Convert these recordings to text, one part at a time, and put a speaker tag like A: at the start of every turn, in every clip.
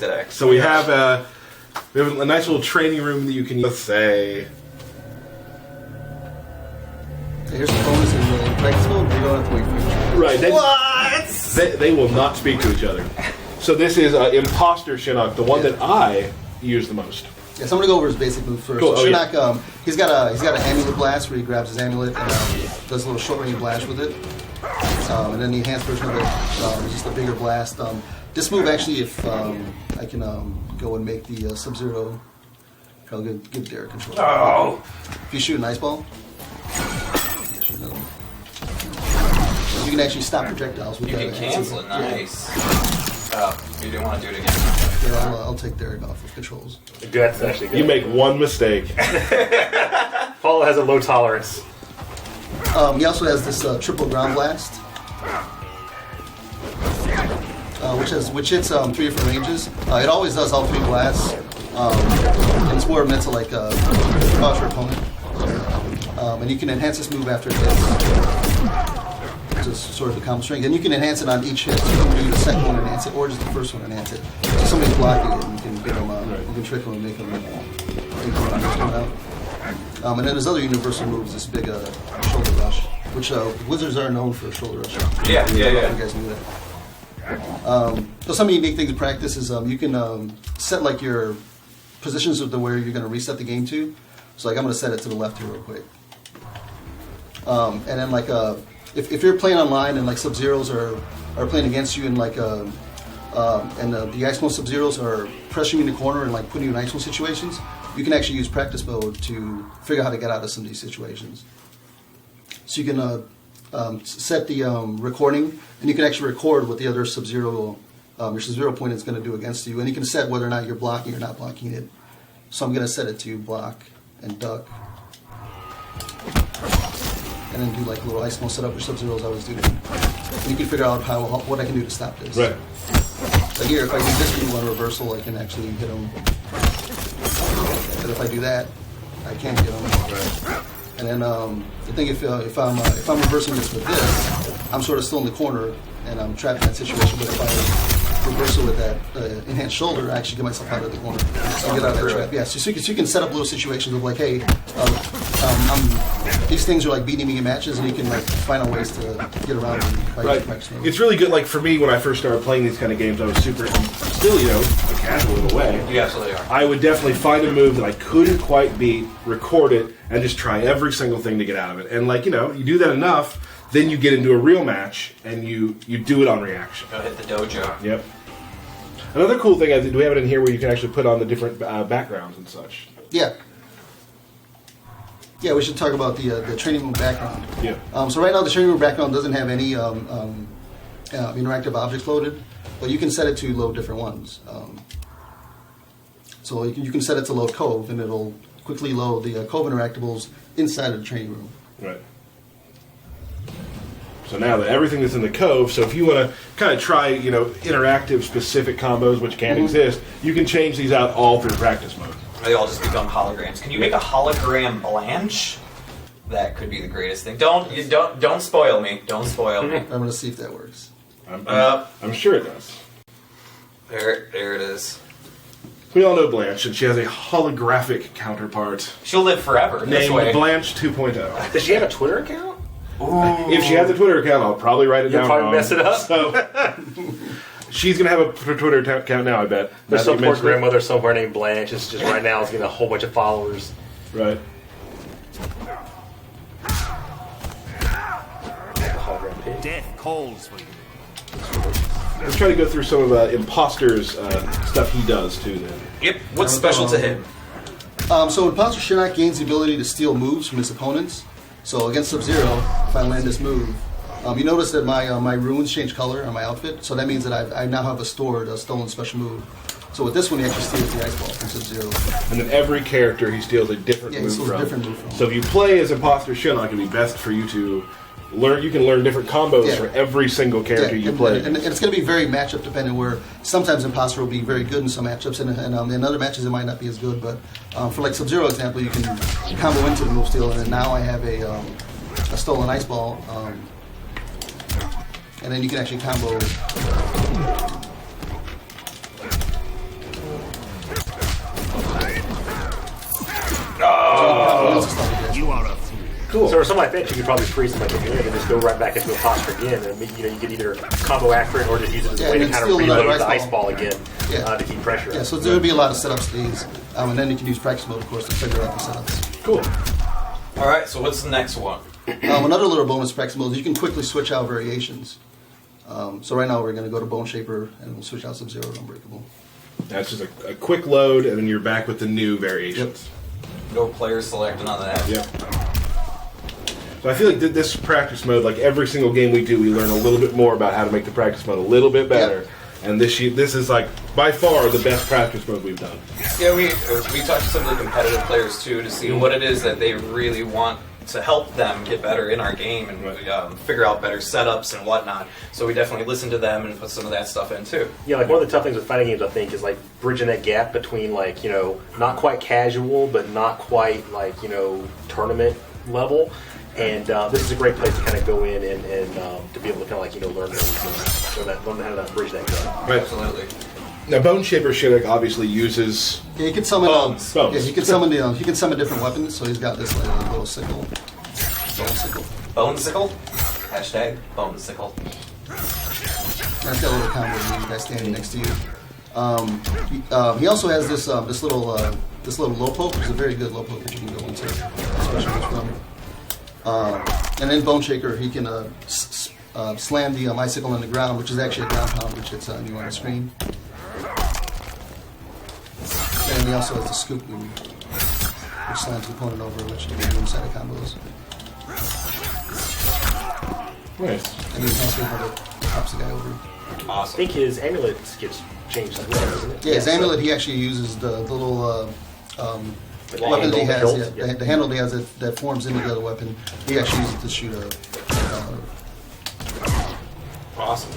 A: today.
B: So we have a nice little training room that you can use. Say,
C: here's the bonus in the practice mode. You don't have to wait for each other.
B: right?
A: What?
B: They will not speak to each other. So this is Imposter Shinnok, the one that I use the most.
C: Yeah, so I'm gonna go over his basic move first.
B: Cool.
C: So Shinnok, he's got an amulet blast where he grabs his amulet and does a little short range blast with it. And then the enhanced version of it is just a bigger blast. This move actually, if I can go and make the Sub-Zero, I'll give Derek control.
A: Oh.
C: If you shoot an ice ball, you can actually stop projectiles with
A: You
C: that.
A: can cancel it. Nice. You didn't want to do it again.
C: Yeah, I'll take Derek off of controls.
D: That's actually good.
B: You make one mistake.
D: Paul has a low tolerance.
C: He also has this triple ground blast, which hits 3 different ranges. It always does all 3 blasts, and it's more meant to like cause your opponent. And you can enhance this move after it hits. Just sort of the combo strength, and you can enhance it on each hit. So you can do the second one enhance it, or just the first one enhance it. So somebody's blocking it, and you can get them out. You can trick them and make them out. And then there's other universal moves. This big shoulder rush, which wizards are known for shoulder rush.
A: Yeah.
C: You guys knew that. So some unique things to practice is you can set like your positions of where you're going to reset the game to. So like I'm going to set it to the left here real quick. And then like if you're playing online and like Sub-Zeros are playing against you and like and the Ice Mode Sub-Zeros are pressing you in the corner and like putting you in Ice Mode situations, you can actually use practice mode to figure out how to get out of some of these situations. So you can set the recording, and you can actually record what the other Sub-Zero, your Sub-Zero point is going to do against you, and you can set whether or not you're blocking or not blocking it. So I'm going to set it to block and duck. And then do like a little ice mode setup, which Sub-Zeros always do. And you can figure out what I can do to stop this.
B: Right.
C: So here, if I do this move on reversal, I can actually hit him. But if I do that, I can't get him.
B: Right.
C: And then the thing, if I'm reversing this with this, I'm sort of still in the corner and I'm trapped in that situation. But if I reverse it with that enhanced shoulder, I actually get myself out of the corner. So get out of that trap. Yeah. So you can set up little situations of like, hey, these things are like beating me in matches, and you can like find out ways to get around them by practice mode.
B: It's really good. Like for me, when I first started playing these kind of games, I was still, a casual in a way.
A: You absolutely are.
B: I would definitely find a move that I couldn't quite beat, record it, and just try every single thing to get out of it. And like, you do that enough, then you get into a real match, and you do it on reaction.
A: Go hit the dojo.
B: Yep. Another cool thing, do we have it in here where you can actually put on the different backgrounds and such?
C: Yeah. Yeah, we should talk about the training room background.
B: Yeah.
C: So right now the training room background doesn't have any interactive objects loaded, but you can set it to load different ones. So you can set it to load Cove, and it'll quickly load the Cove interactables inside of the training room.
B: Right. So now that everything that's in the Cove, so if you want to kind of try, interactive specific combos which can't exist, you can change these out all through practice mode.
A: They all just become holograms. Can you make a hologram Blanche? That could be the greatest thing. Don't spoil me. Don't spoil me.
C: I'm going to see if that works.
B: I'm sure it does.
A: There it is.
B: We all know Blanche, and she has a holographic counterpart
A: She'll live forever this
B: named
A: way.
B: Blanche 2.0.
D: Does she have a Twitter account?
A: Ooh.
B: If she has a Twitter account, I'll probably write it
D: You'll
B: down
D: probably
B: wrong.
D: mess it up.
B: So she's going to have a Twitter account now, I bet.
D: There's some poor grandmother somewhere named Blanche. It's just right now is getting a whole bunch of followers.
B: Right.
E: Death calls for you.
B: Let's try to go through some of Imposter's stuff he does, too, then.
A: Yep. What's special to him?
C: So Imposter Shinnok gains the ability to steal moves from his opponents. So against Sub-Zero, if I land this move, you notice that my runes change color on my outfit, so that means that I now have a stolen special move. So with this one, he actually steals the ice ball from Sub-Zero.
B: And then every character he steals a different move from.
C: Different move from.
B: So if you play as Imposter Shinnok, it'd be best for you to learn. You can learn different combos for every single character you play.
C: And it's going to be very matchup dependent. Where sometimes Imposter will be very good in some matchups, and in other matches it might not be as good. But for like Sub-Zero example, you can combo into the move steal, and then now I have a stolen ice ball, and then you can actually combo.
B: Cool.
D: So or something like that, you could probably freeze him like a minute and just go right back into a posture again. And you could either combo after it or just use it as a way to
C: and
D: kind of
C: still another
D: reload the
C: ice
D: ice ball again
C: Yeah.
D: to keep pressure.
C: Yeah, so there would be a lot of setup stages, and then you can use practice mode, of course, to figure out the setups.
B: Cool.
A: All right, so what's the next one?
C: Another little bonus practice mode is you can quickly switch out variations. So right now we're going to go to Bone Shaper, and we'll switch out Sub-Zero and Unbreakable.
B: That's just a quick load, and then you're back with the new variations.
A: No player select, none of that.
B: Yep. So I feel like this practice mode, like every single game we do, we learn a little bit more about how to make the practice mode a little bit better.
C: Yep.
B: And this is like by far the best practice mode we've done.
A: Yeah, we talked to some of the competitive players too to see what it is that they really want to help them get better in our game and figure out better setups and whatnot. So we definitely listen to them and put some of that stuff in too.
D: Yeah, like one of the tough things with fighting games, I think, is like bridging that gap between like, not quite casual, but not quite like, tournament level. And this is a great place to kind of go in and to be able to kind of like, learn how to bridge that gap.
B: Right.
A: Absolutely.
B: Now, Bone Shaper Shinnok obviously uses
C: Yeah, he can summon.
B: Bones.
C: Yeah, he can summon he can summon different weapons. So he's got this like little sickle, bone sickle.
A: Bone sickle? Hashtag bone sickle.
C: That's got a little combo with you guys standing next to you. He also has this this little low poke, which is a very good low poke that you can go into. Especially from. And then Bone Shaker, he can slam the icicle on the ground, which is actually a ground pound, which it's new on the screen. And he also has the scoop move, which slams the opponent over, which you can do inside of combos.
B: nice.
C: And he also pops the guy over.
D: I
A: Awesome.
D: think his amulet gets changed as well, doesn't it?
C: Yeah, his
D: so-
C: amulet, he actually uses the little
D: the
C: weapon that he has.
D: handle,
C: Yeah,
D: the hilt,
C: the handle that he has that forms into the other weapon. He actually uses it to shoot a.
A: Awesome.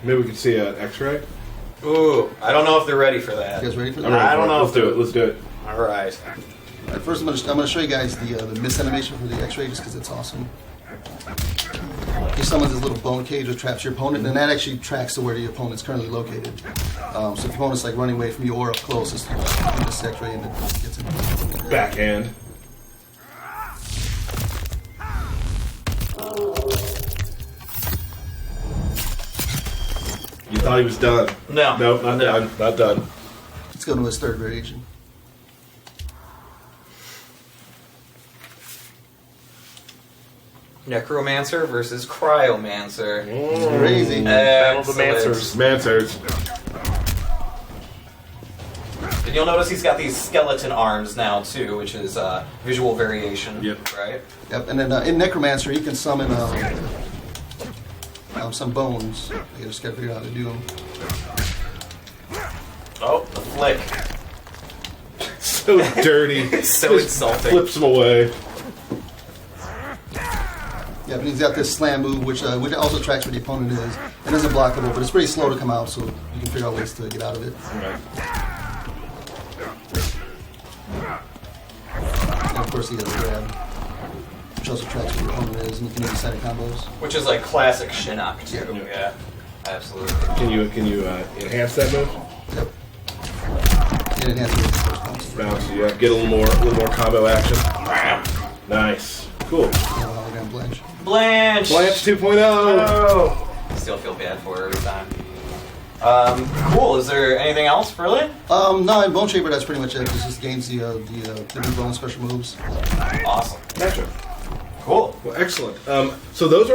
B: Maybe we could see an X-ray.
A: Ooh, I don't know if they're ready for that.
C: You guys ready for
B: I'm
C: that?
B: ready
A: I don't
B: for it.
A: know
B: Let's
A: if
B: do it. Let's do it.
A: All right.
C: First, I'm gonna show you guys the miss animation for the X-ray just because it's awesome. He summons this little bone cage which traps your opponent, and that actually tracks to where your opponent's currently located. So if your opponent's like running away from you or up close, it's this X-ray and it gets him.
B: Backhand. You thought he was done?
A: No.
B: Nope, not done. Not done.
C: Let's go to his third variation.
A: Necromancer versus Cryomancer.
C: Crazy.
D: Battle of the
A: Excellent.
D: Mancers.
A: And you'll notice he's got these skeleton arms now too, which is visual variation.
B: Yep.
A: Right?
C: Yep, and then in Necromancer, he can summon some bones. You just gotta figure out how to do them.
A: Oh, the flick.
B: So dirty.
A: So
B: Just
A: insulting.
B: Flips him away.
C: Yeah, but he's got this slam move, which also tracks where the opponent is, and isn't blockable, but it's pretty slow to come out, so you can figure out ways to get out of it.
B: Right.
C: And of course, he has a grab, which also tracks where the opponent is, and you can use side bows.
A: Which is like classic Shinnok too.
C: Yeah.
A: Yeah. Absolutely.
B: Can you enhance that move?
C: Yep. And it has the first bounce.
B: Bounce. Yeah. Get a little more combo action. Nice. Cool.
C: Hologram Blanche.
A: Blanche.
B: Blanche 2.0.
A: Oh. Still feel bad for her every time. Cool. Is there anything else, really?
C: No, in Bone Shaper, that's pretty much it. It just gains the new bone special moves.
A: Awesome.
B: Gotcha.
A: Cool.
B: Well, excellent. So those are